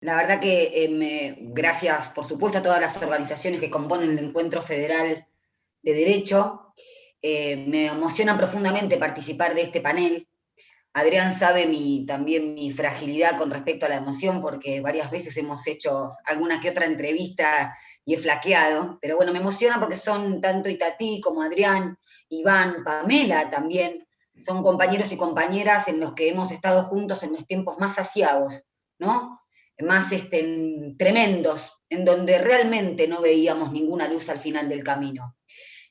La verdad que gracias, por supuesto, a todas las organizaciones que componen el Encuentro Federal de Derecho. Me emociona profundamente participar de este panel. Adrián sabe también mi fragilidad con respecto a la emoción, porque varias veces hemos hecho alguna que otra entrevista y he flaqueado, pero bueno, me emociona porque son tanto Itatí como Adrián, Iván, Pamela también, son compañeros y compañeras en los que hemos estado juntos en los tiempos más aciagos, ¿no? Más tremendos, en donde realmente no veíamos ninguna luz al final del camino.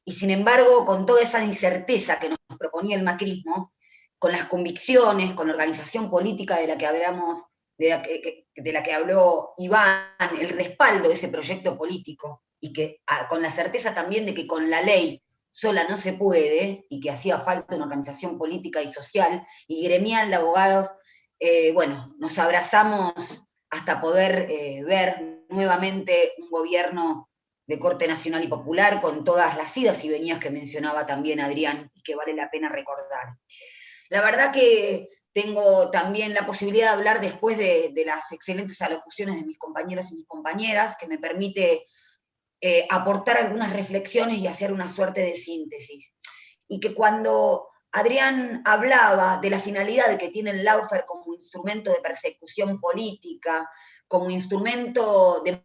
Y sin embargo, con toda esa incerteza que nos proponía el macrismo, con las convicciones, con la organización política de la que hablamos, de la que habló Iván, el respaldo de ese proyecto político, y que con la certeza también de que con la ley sola no se puede, y que hacía falta una organización política y social y gremial de abogados, bueno, nos abrazamos hasta poder ver nuevamente un gobierno de corte nacional y popular, con todas las idas y venidas que mencionaba también Adrián, y que vale la pena recordar. La verdad que tengo también la posibilidad de hablar después de las excelentes alocuciones de mis compañeros y mis compañeras, que me permite aportar algunas reflexiones y hacer una suerte de síntesis. Y que cuando Adrián hablaba de la finalidad que tiene el lawfare como instrumento de persecución política, como instrumento de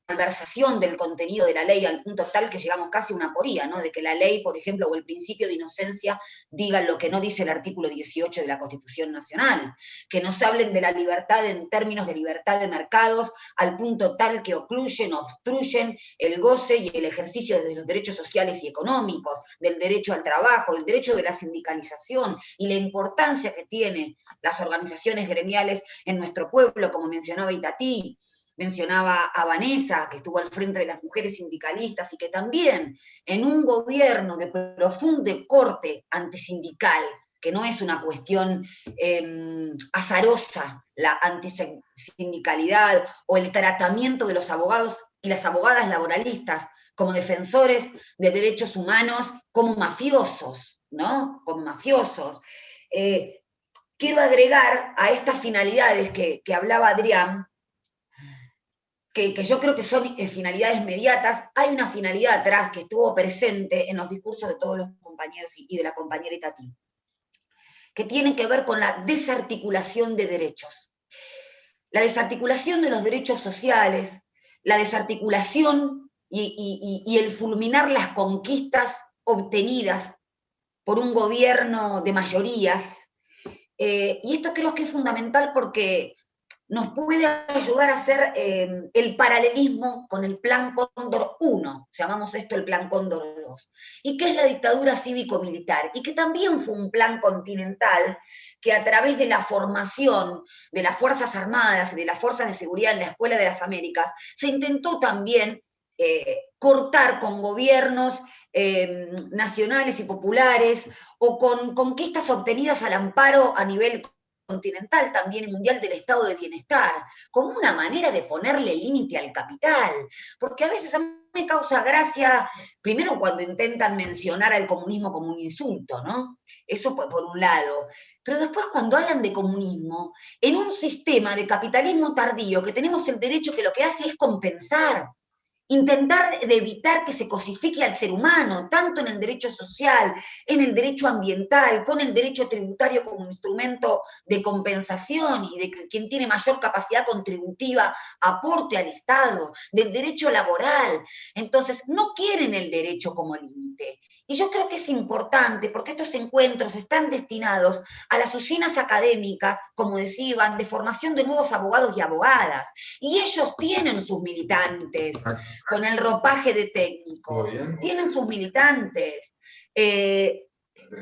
malversación del contenido de la ley al punto tal que llegamos casi a una aporía, ¿no? De que la ley, por ejemplo, o el principio de inocencia digan lo que no dice el artículo 18 de la Constitución Nacional, que nos hablen de la libertad en términos de libertad de mercados al punto tal que ocluyen, obstruyen el goce y el ejercicio de los derechos sociales y económicos, del derecho al trabajo, del derecho de la sindicalización y la importancia que tienen las organizaciones gremiales en nuestro pueblo, como mencionaba Itatí, mencionaba a Vanessa, que estuvo al frente de las mujeres sindicalistas y que también en un gobierno de profundo corte antisindical, que no es una cuestión azarosa, la antisindicalidad o el tratamiento de los abogados y las abogadas laboralistas como defensores de derechos humanos, como mafiosos, ¿no? Como mafiosos. Quiero agregar a estas finalidades que hablaba Adrián, que yo creo que son finalidades inmediatas, hay una finalidad atrás que estuvo presente en los discursos de todos los compañeros y de la compañera Itatí, que tienen que ver con la desarticulación de derechos. La desarticulación de los derechos sociales, la desarticulación y el fulminar las conquistas obtenidas por un gobierno de mayorías. Y esto creo que es fundamental porque nos puede ayudar a hacer el paralelismo con el Plan Cóndor 1, llamamos esto el Plan Cóndor 2, y que es la dictadura cívico-militar, y que también fue un plan continental que a través de la formación de las Fuerzas Armadas y de las Fuerzas de Seguridad en la Escuela de las Américas, se intentó también cortar con gobiernos nacionales y populares o con conquistas obtenidas al amparo a nivel continental, también mundial del estado de bienestar, como una manera de ponerle límite al capital, porque a veces a mí me causa gracia, primero cuando intentan mencionar al comunismo como un insulto, ¿no? Eso por un lado, pero después cuando hablan de comunismo, en un sistema de capitalismo tardío que tenemos el derecho que lo que hace es compensar, intentar de evitar que se cosifique al ser humano, tanto en el derecho social, en el derecho ambiental, con el derecho tributario como instrumento de compensación y de que quien tiene mayor capacidad contributiva aporte al Estado, del derecho laboral. Entonces, no quieren el derecho como límite. Y yo creo que es importante, porque estos encuentros están destinados a las usinas académicas, como decían, de formación de nuevos abogados y abogadas. Y ellos tienen sus militantes, con el ropaje de técnicos, tienen sus militantes,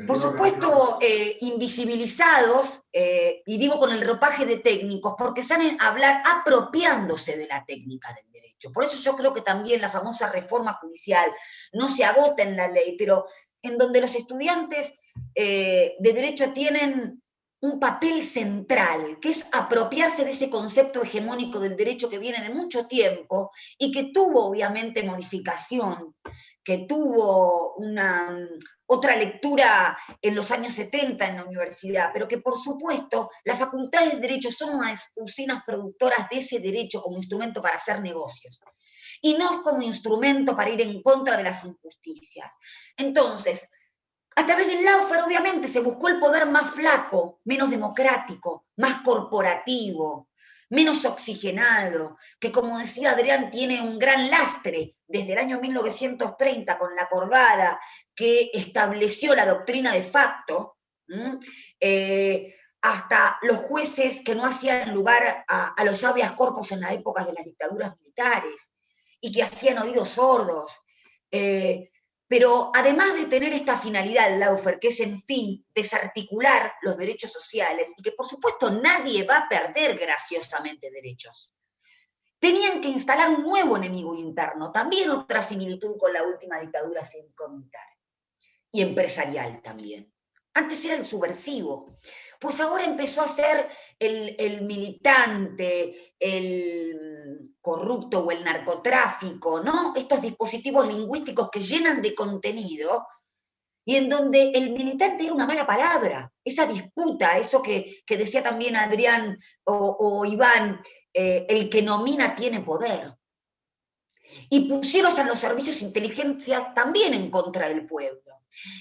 por supuesto invisibilizados, y digo con el ropaje de técnicos, porque saben hablar apropiándose de la técnica del derecho. Por eso yo creo que también la famosa reforma judicial no se agota en la ley, pero en donde los estudiantes de derecho tienen un papel central, que es apropiarse de ese concepto hegemónico del derecho que viene de mucho tiempo y que tuvo obviamente modificación, que tuvo otra lectura en los años 70 en la universidad, pero que por supuesto las facultades de Derecho son unas usinas productoras de ese derecho como instrumento para hacer negocios, y no como instrumento para ir en contra de las injusticias. Entonces, a través del lawfare, obviamente, se buscó el poder más flaco, menos democrático, más corporativo, menos oxigenado, que como decía Adrián, tiene un gran lastre desde el año 1930 con la acordada que estableció la doctrina de facto, hasta los jueces que no hacían lugar a los habeas corpus en las épocas de las dictaduras militares y que hacían oídos sordos. Pero además de tener esta finalidad, el lawfare, que es, en fin, desarticular los derechos sociales, y que por supuesto nadie va a perder graciosamente derechos, tenían que instalar un nuevo enemigo interno, también otra similitud con la última dictadura cívico-militar, y empresarial también. Antes era el subversivo, pues ahora empezó a ser el militante, el corrupto o el narcotráfico, ¿no? Estos dispositivos lingüísticos que llenan de contenido y en donde el militante era una mala palabra, esa disputa, eso que decía también Adrián o Iván, el que nomina tiene poder. Y pusieron a los servicios de inteligencia también en contra del pueblo.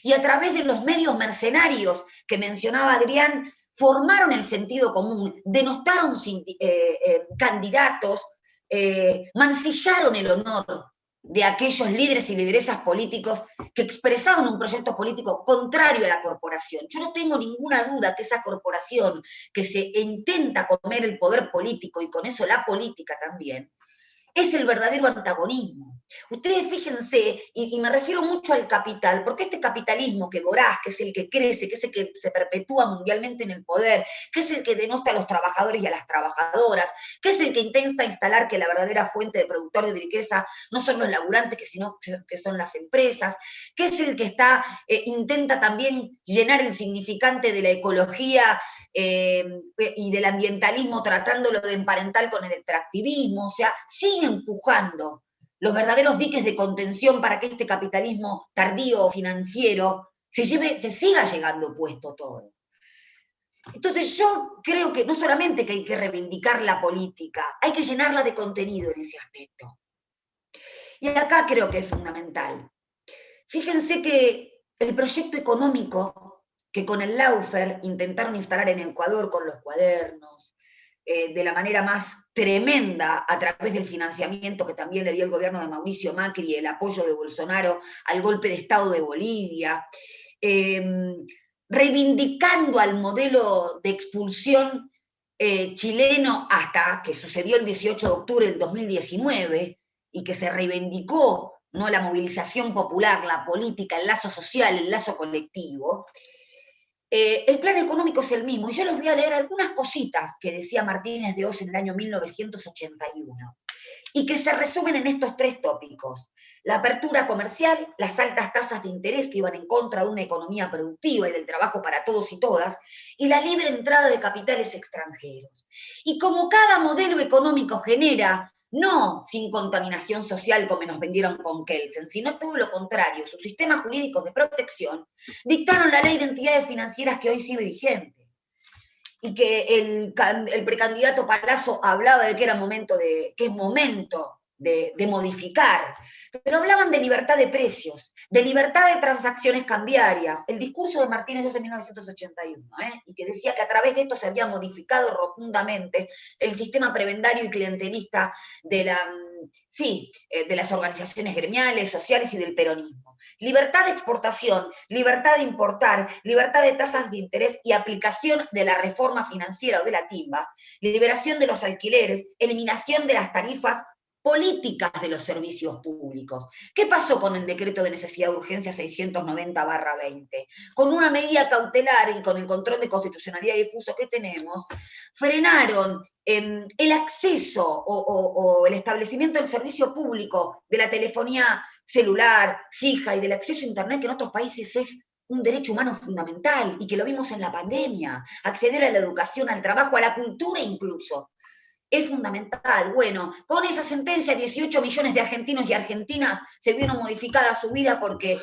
Y a través de los medios mercenarios que mencionaba Adrián, formaron el sentido común, denostaron candidatos, mancillaron el honor de aquellos líderes y lideresas políticos que expresaban un proyecto político contrario a la corporación. Yo no tengo ninguna duda que esa corporación que se intenta comer el poder político y con eso la política también, es el verdadero antagonismo. Ustedes fíjense, y me refiero mucho al capital, porque este capitalismo que voraz, que es el que crece, que es el que se perpetúa mundialmente en el poder, que es el que denosta a los trabajadores y a las trabajadoras, que es el que intenta instalar que la verdadera fuente de productor de riqueza no son los laburantes, sino que son las empresas, que es el que intenta también llenar el significante de la ecología y del ambientalismo tratándolo de emparentar con el extractivismo, o sea, sigue empujando los verdaderos diques de contención para que este capitalismo tardío o financiero se siga llegando puesto todo. Entonces yo creo que no solamente que hay que reivindicar la política, hay que llenarla de contenido en ese aspecto. Y acá creo que es fundamental. Fíjense que el proyecto económico que con el lawfare intentaron instalar en Ecuador con los cuadernos, de la manera más tremenda a través del financiamiento que también le dio el gobierno de Mauricio Macri y el apoyo de Bolsonaro al golpe de Estado de Bolivia, reivindicando al modelo de expulsión chileno hasta que sucedió el 18 de octubre del 2019 y que se reivindicó, ¿no?, la movilización popular, la política, el lazo social, el lazo colectivo. El plan económico es el mismo, y yo les voy a leer algunas cositas que decía Martínez de Oz en el año 1981, y que se resumen en estos tres tópicos: la apertura comercial, las altas tasas de interés que iban en contra de una economía productiva y del trabajo para todos y todas, y la libre entrada de capitales extranjeros. Y como cada modelo económico genera, no sin contaminación social como nos vendieron con Kelsen, sino todo lo contrario, sus sistemas jurídicos de protección, dictaron la ley de entidades financieras que hoy sigue vigente. Y que el precandidato Palazzo hablaba de que era momento que es momento de modificar, pero hablaban de libertad de precios, de libertad de transacciones cambiarias, el discurso de Martínez de Oz en 1981, y que decía que a través de esto se había modificado rotundamente el sistema prebendario y clientelista de las organizaciones gremiales, sociales y del peronismo. Libertad de exportación, libertad de importar, libertad de tasas de interés y aplicación de la reforma financiera o de la timba, liberación de los alquileres, eliminación de las tarifas políticas de los servicios públicos. ¿Qué pasó con el decreto de necesidad de urgencia 690/20? Con una medida cautelar y con el control de constitucionalidad difuso que tenemos, frenaron el acceso o el establecimiento del servicio público de la telefonía celular, fija y del acceso a Internet, que en otros países es un derecho humano fundamental y que lo vimos en la pandemia, acceder a la educación, al trabajo, a la cultura incluso. es fundamental. Bueno, con esa sentencia 18 millones de argentinos y argentinas se vieron modificada su vida porque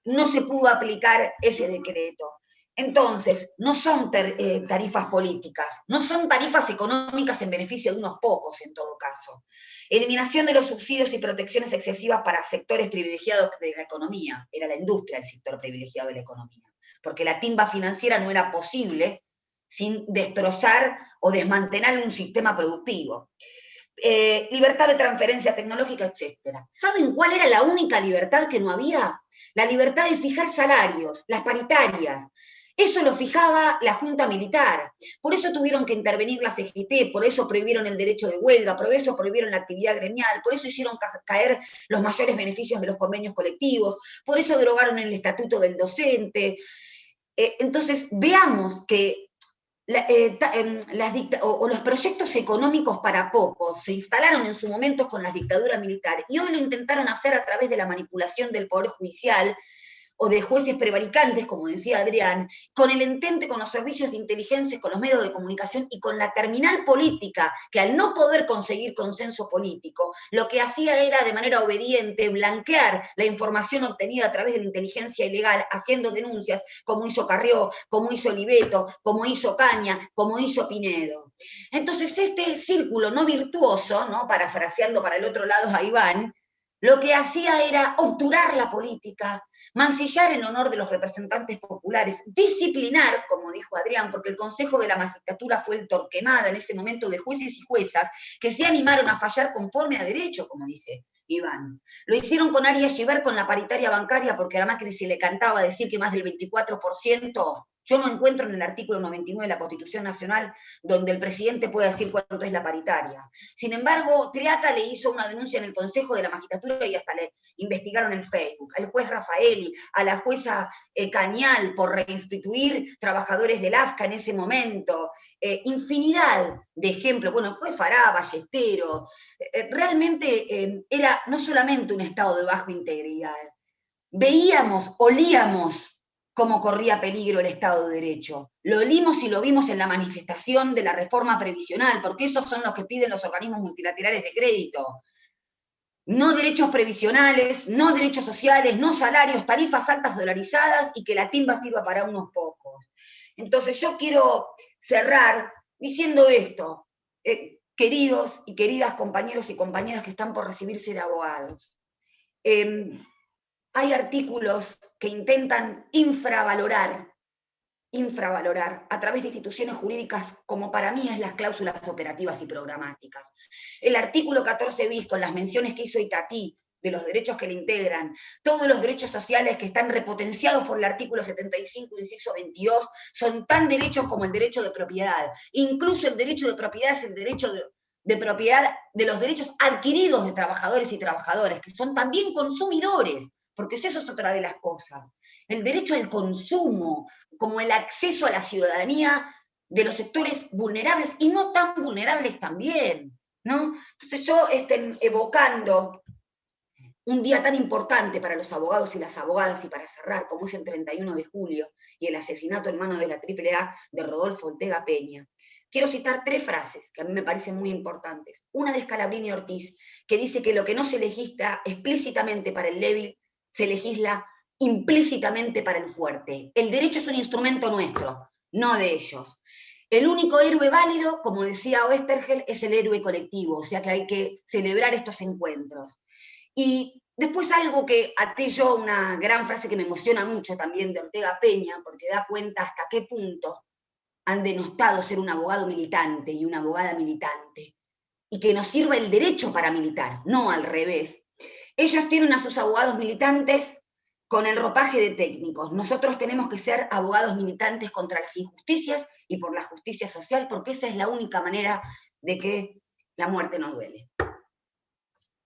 no se pudo aplicar ese decreto. Entonces, no son tarifas políticas, no son tarifas económicas en beneficio de unos pocos en todo caso. Eliminación de los subsidios y protecciones excesivas para sectores privilegiados de la economía. Era la industria el sector privilegiado de la economía. Porque la timba financiera no era posible sin destrozar o desmantelar un sistema productivo. Libertad de transferencia tecnológica, etc. ¿Saben cuál era la única libertad que no había? La libertad de fijar salarios, las paritarias. Eso lo fijaba la Junta Militar. Por eso tuvieron que intervenir la CGT, por eso prohibieron el derecho de huelga, por eso prohibieron la actividad gremial, por eso hicieron caer los mayores beneficios de los convenios colectivos, por eso derogaron el estatuto del docente. Entonces, veamos que los proyectos económicos para pocos se instalaron en su momento con las dictaduras militares y hoy lo intentaron hacer a través de la manipulación del Poder Judicial o de jueces prevaricantes, como decía Adrián, con el entente, con los servicios de inteligencia, con los medios de comunicación y con la terminal política, que al no poder conseguir consenso político, lo que hacía era de manera obediente blanquear la información obtenida a través de la inteligencia ilegal, haciendo denuncias, como hizo Carrió, como hizo Oliveto, como hizo Caña, como hizo Pinedo. Entonces, este círculo no virtuoso, ¿no? Parafraseando para el otro lado a Iván, lo que hacía era obturar la política, mancillar el honor de los representantes populares, disciplinar, como dijo Adrián, porque el Consejo de la Magistratura fue el Torquemada en ese momento de jueces y juezas que se animaron a fallar conforme a derecho, como dice Iván. Lo hicieron con Arias Giver con la paritaria bancaria, porque a Macri se le cantaba decir que más del 24%. Yo no encuentro en el artículo 99 de la Constitución Nacional donde el presidente puede decir cuánto es la paritaria. Sin embargo, Triata le hizo una denuncia en el Consejo de la Magistratura y hasta le investigaron en Facebook. Al juez Rafaeli, a la jueza Cañal por reinstituir trabajadores del AFCA en ese momento. Infinidad de ejemplos. Bueno, fue Fará, Ballestero. Realmente era no solamente un estado de baja integridad. Veíamos, olíamos cómo corría peligro el Estado de Derecho. Lo olimos y lo vimos en la manifestación de la reforma previsional, porque esos son los que piden los organismos multilaterales de crédito. No derechos previsionales, no derechos sociales, no salarios, tarifas altas dolarizadas y que la timba sirva para unos pocos. Entonces yo quiero cerrar diciendo esto, queridos y queridas compañeros y compañeras que están por recibirse de abogados. Hay artículos que intentan infravalorar a través de instituciones jurídicas como para mí es las cláusulas operativas y programáticas. El artículo 14 bis, con las menciones que hizo Itatí, de los derechos que le integran, todos los derechos sociales que están repotenciados por el artículo 75, inciso 22, son tan derechos como el derecho de propiedad. Incluso el derecho de propiedad es el derecho de propiedad de los derechos adquiridos de trabajadores y trabajadoras, que son también consumidores, porque eso es otra de las cosas. El derecho al consumo, como el acceso a la ciudadanía de los sectores vulnerables y no tan vulnerables también, ¿no? Entonces yo evocando un día tan importante para los abogados y las abogadas y para cerrar, como es el 31 de julio y el asesinato en manos de la AAA de Rodolfo Ortega Peña, quiero citar 3 frases que a mí me parecen muy importantes. Una de Scalabrini Ortiz, que dice que lo que no se legisla explícitamente para el débil, se legisla implícitamente para el fuerte. El derecho es un instrumento nuestro, no de ellos. El único héroe válido, como decía Oestergel, es el héroe colectivo, o sea que hay que celebrar estos encuentros. Y después algo que até yo, una gran frase que me emociona mucho también de Ortega Peña, porque da cuenta hasta qué punto han denostado ser un abogado militante y una abogada militante, y que nos sirva el derecho para militar, no al revés. Ellos tienen a sus abogados militantes con el ropaje de técnicos. Nosotros tenemos que ser abogados militantes contra las injusticias y por la justicia social, porque esa es la única manera de que la muerte nos duele.